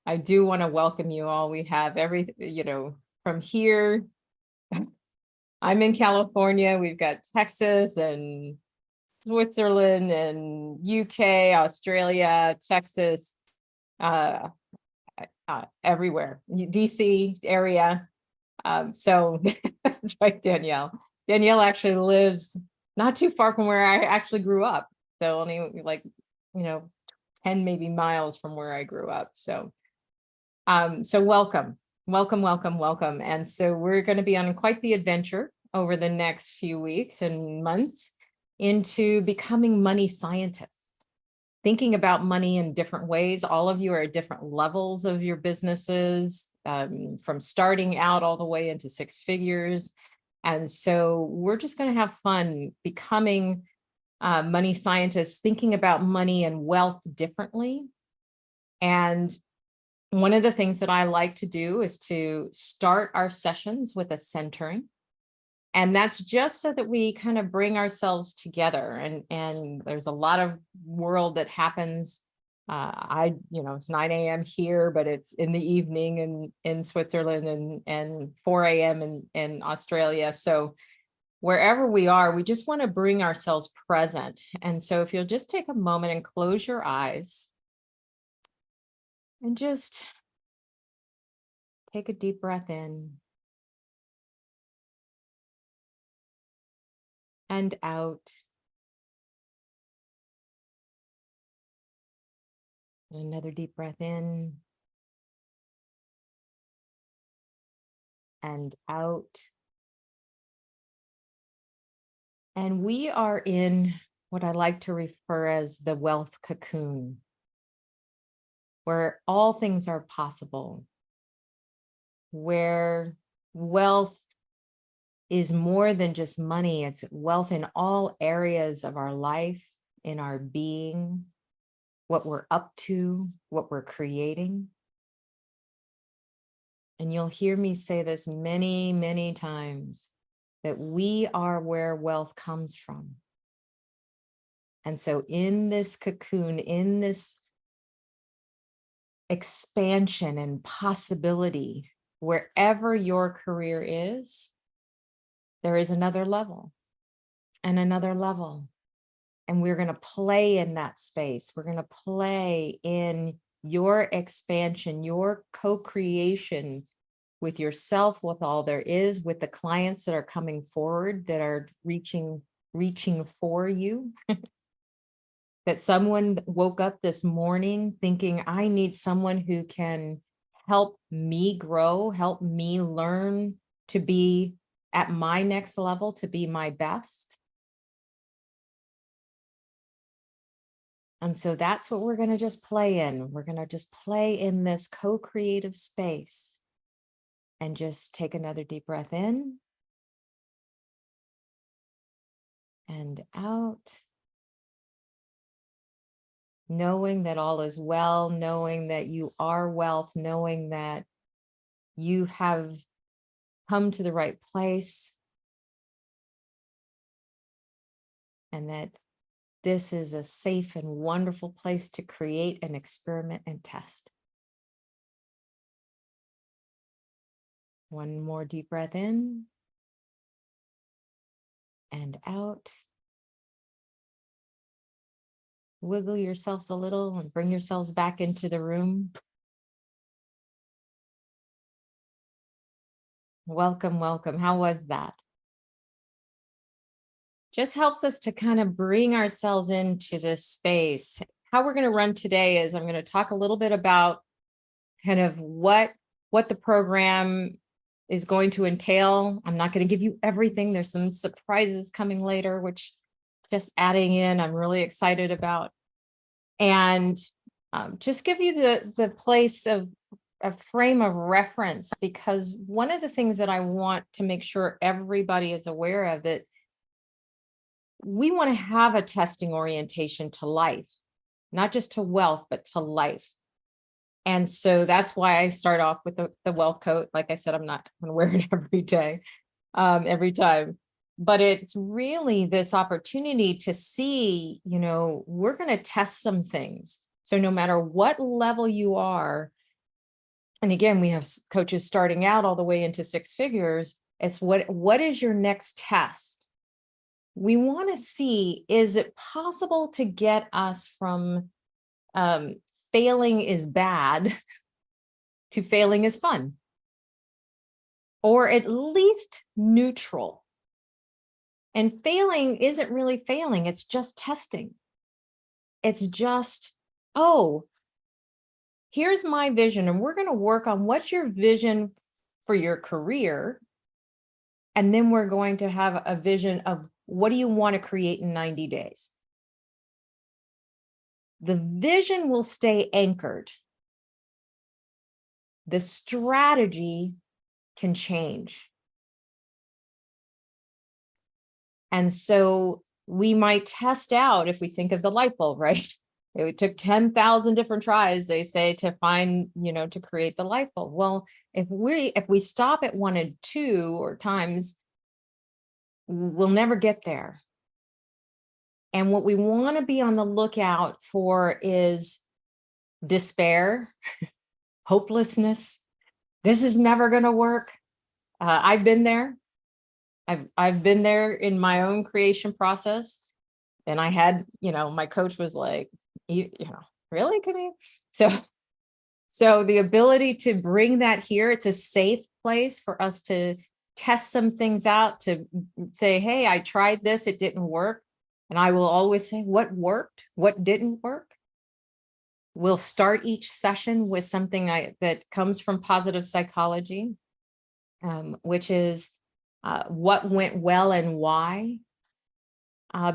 I do want to welcome you all. We have from here. I'm in California. We've got Texas and Switzerland and UK, Australia, Texas, uh, everywhere, DC area. So that's right, Danielle. Danielle actually lives not too far from where I actually grew up. So only like, you know, 10 maybe miles from where I grew up. So welcome, welcome, welcome, welcome. And so we're going to be on quite the adventure over the next few weeks and months into becoming money scientists, thinking about money in different ways. All of you are at different levels of your businesses, from starting out all the way into six figures. And so we're just going to have fun becoming money scientists, thinking about money and wealth differently. And one of the things that I like to do is to start our sessions with a centering. And that's just so that we kind of bring ourselves together. And there's a lot of world that happens. It's 9 a.m. here, but it's in the evening in Switzerland and 4 a.m. in Australia. So wherever we are, we just want to bring ourselves present. And so if you'll just take a moment and close your eyes and just take a deep breath in and out. Another deep breath in and out. And we are in what I like to refer as the wealth cocoon, where all things are possible, where wealth is more than just money. It's wealth in all areas of our life, in our being, what we're up to, what we're creating. And you'll hear me say this many, many times, that we are where wealth comes from. And so in this cocoon, in this expansion and possibility, wherever your career is, there is another level and another level. And we're going to play in that space. We're going to play in your expansion, your co-creation with yourself, with all there is, with the clients that are coming forward, that are reaching for you. That someone woke up this morning thinking, I need someone who can help me grow, help me learn to be at my next level, to be my best. And so that's what we're going to just play in. We're going to just play in this co-creative space. And just take another deep breath in and out. Knowing that all is well, knowing that you are wealth, knowing that you have come to the right place, and that this is a safe and wonderful place to create and experiment and test. One more deep breath in and out. Wiggle yourselves a little and bring yourselves back into the room. Welcome, welcome. How was that? Just helps us to kind of bring ourselves into this space. How we're going to run today is I'm going to talk a little bit about kind of what the program is going to entail. I'm not going to give you everything. There's some surprises coming later, which just adding in, I'm really excited about. And just give you the place of a frame of reference, because one of the things that I want to make sure everybody is aware of, that we want to have a testing orientation to life, not just to wealth, but to life. And so that's why I start off with the wealth coat. Like I said, I'm not going to wear it every day, every time. But it's really this opportunity to see, we're going to test some things. So no matter what level you are, and again, we have coaches starting out all the way into six figures. It's what is your next test? We want to see, is it possible to get us from failing is bad to failing is fun, or at least neutral? And failing isn't really failing, it's just testing. It's just, oh, here's my vision, and we're going to work on what's your vision for your career. And then we're going to have a vision of what do you want to create in 90 days? The vision will stay anchored. The strategy can change. And so we might test out, if we think of the light bulb, right? It took 10,000 different tries, they say, to find, to create the light bulb. Well, if we stop at 1 and 2 or times, we'll never get there. And what we want to be on the lookout for is despair, hopelessness. This is never going to work. I've been there. I've been there in my own creation process. And I had, my coach was like, really, Kamin? So the ability to bring that here, it's a safe place for us to test some things out, to say, hey, I tried this, it didn't work. And I will always say, what worked, what didn't work. We'll start each session with something that comes from positive psychology, which is what went well and why.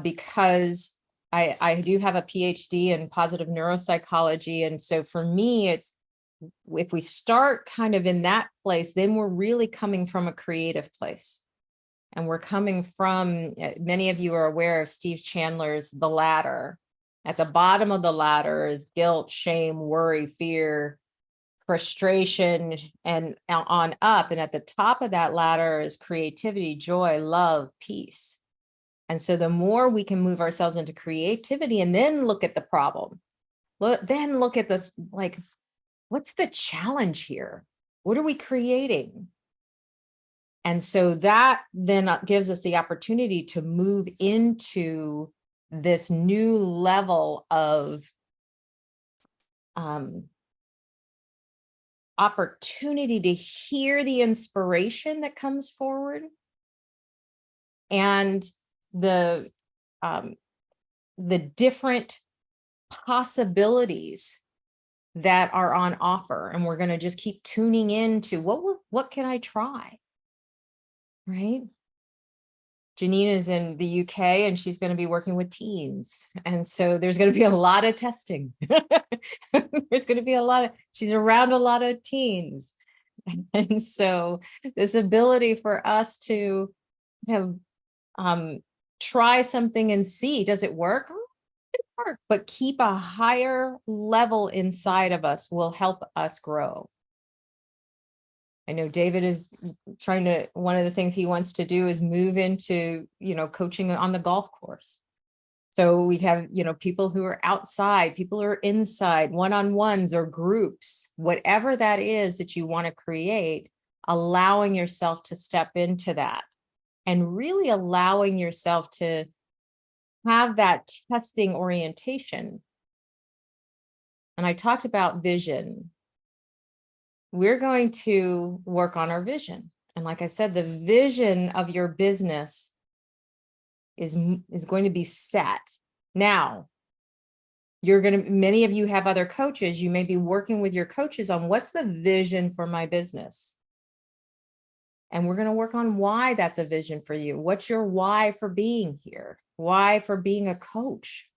Because I do have a PhD in positive neuropsychology. And so for me, it's, if we start kind of in that place, then we're really coming from a creative place. And we're coming from, many of you are aware of Steve Chandler's The Ladder. At the bottom of the ladder is guilt, shame, worry, fear, frustration, and on up. And at the top of that ladder is creativity, joy, love, peace. And so the more we can move ourselves into creativity and then look at the problem, then look at this, like, what's the challenge here? What are we creating? And so that then gives us the opportunity to move into this new level of opportunity to hear the inspiration that comes forward and the different possibilities that are on offer. And we're going to just keep tuning into what can I try? Right? Janine is in the UK and she's going to be working with teens. And so there's going to be a lot of testing. There's going to be she's around a lot of teens. And so this ability for us to have try something and see, does it work? It work, but keep a higher level inside of us will help us grow. I know David is trying to, one of the things he wants to do is move into, coaching on the golf course. So we have, people who are outside, people who are inside, one-on-ones or groups, whatever that is that you want to create, allowing yourself to step into that and really allowing yourself to have that testing orientation. And I talked about vision. We're going to work on our vision. And like I said, the vision of your business is going to be set. Now, many of you have other coaches. You may be working with your coaches on what's the vision for my business. And we're going to work on why that's a vision for you. What's your why for being here? Why for being a coach?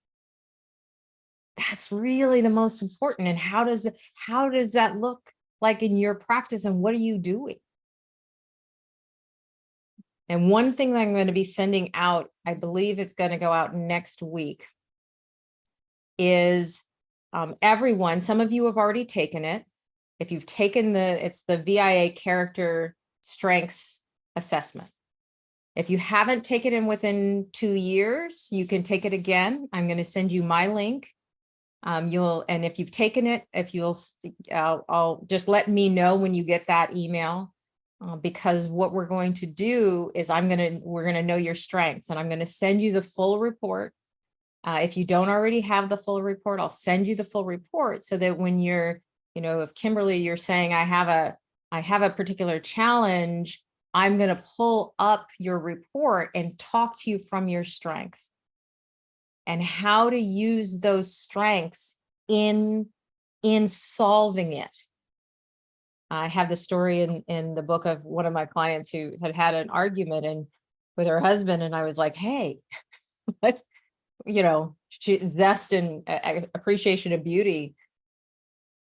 That's really the most important. And how does that look like in your practice, and what are you doing? And one thing that I'm going to be sending out, I believe it's going to go out next week, is everyone, some of you have already taken it. If you've taken it's the VIA character strengths assessment. If you haven't taken it within 2 years, you can take it again. I'm going to send you my link. And if you've taken it, I'll just let me know when you get that email, because what we're going to do is we're going to know your strengths, and I'm going to send you the full report. If you don't already have the full report, I'll send you the full report so that when if Kimberly, you're saying I have a particular challenge, I'm going to pull up your report and talk to you from your strengths and how to use those strengths in solving it. I have the story in the book of one of my clients who had an argument with her husband, and I was like, hey, let's, zest and appreciation of beauty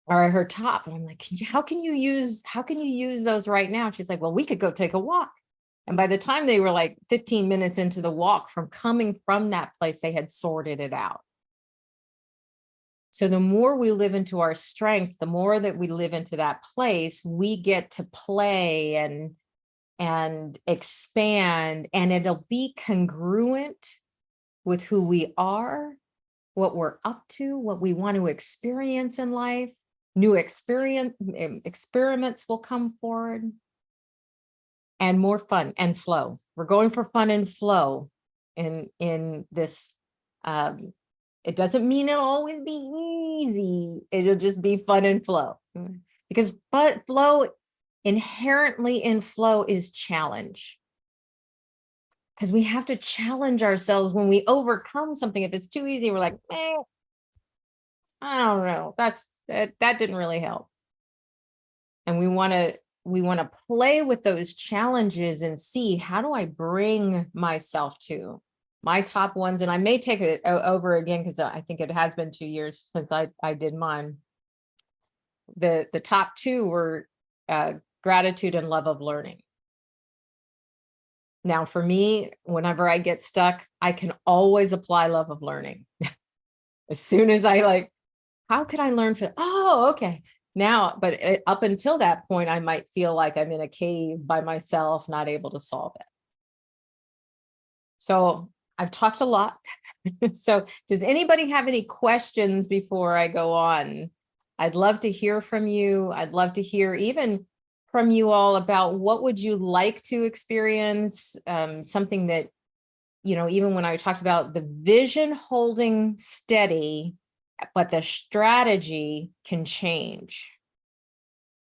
are her top. And I'm like, how can you use those right now? She's like, well, we could go take a walk. And by the time they were like 15 minutes into the walk from coming from that place, they had sorted it out. So the more we live into our strengths, the more that we live into that place, we get to play and expand, and it'll be congruent with who we are, what we're up to, what we want to experience in life. New experiments will come forward, and more fun and flow. We're going for fun and flow in this. It doesn't mean it'll always be easy. It'll just be fun and flow, because flow inherently in flow is challenge. Because we have to challenge ourselves when we overcome something. If it's too easy, we're like, I don't know. That didn't really help. And we want to play with those challenges and see, how do I bring myself to my top ones? And I may take it over again, because I think it has been 2 years since I did mine. The top two were gratitude and love of learning. Now, for me, whenever I get stuck, I can always apply love of learning. As soon as how could I learn okay. Now, but up until that point, I might feel like I'm in a cave by myself, not able to solve it. So I've talked a lot. So does anybody have any questions before I go on? I'd love to hear from you. I'd love to hear even from you all about what would you like to experience, something that, even when I talked about the vision holding steady, but the strategy can change.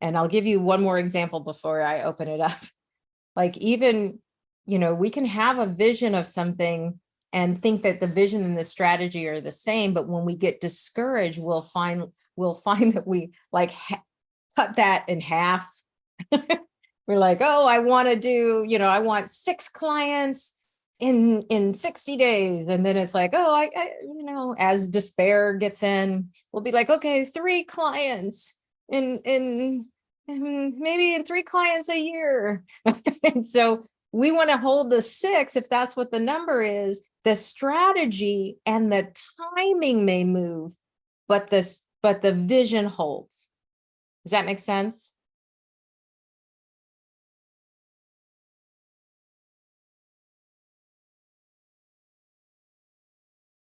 And I'll give you one more example before I open it up. Like, even, we can have a vision of something and think that the vision and the strategy are the same, but when we get discouraged, we'll find that we cut that in half. We're like, oh, I want to do, I want 6 clients in 60 days. And then it's like, oh, I as despair gets in, we'll be like, okay, 3 clients in maybe in 3 clients a year. And so we want to hold the 6, if that's what the number is. The strategy and the timing may move, but the vision holds. Does that make sense?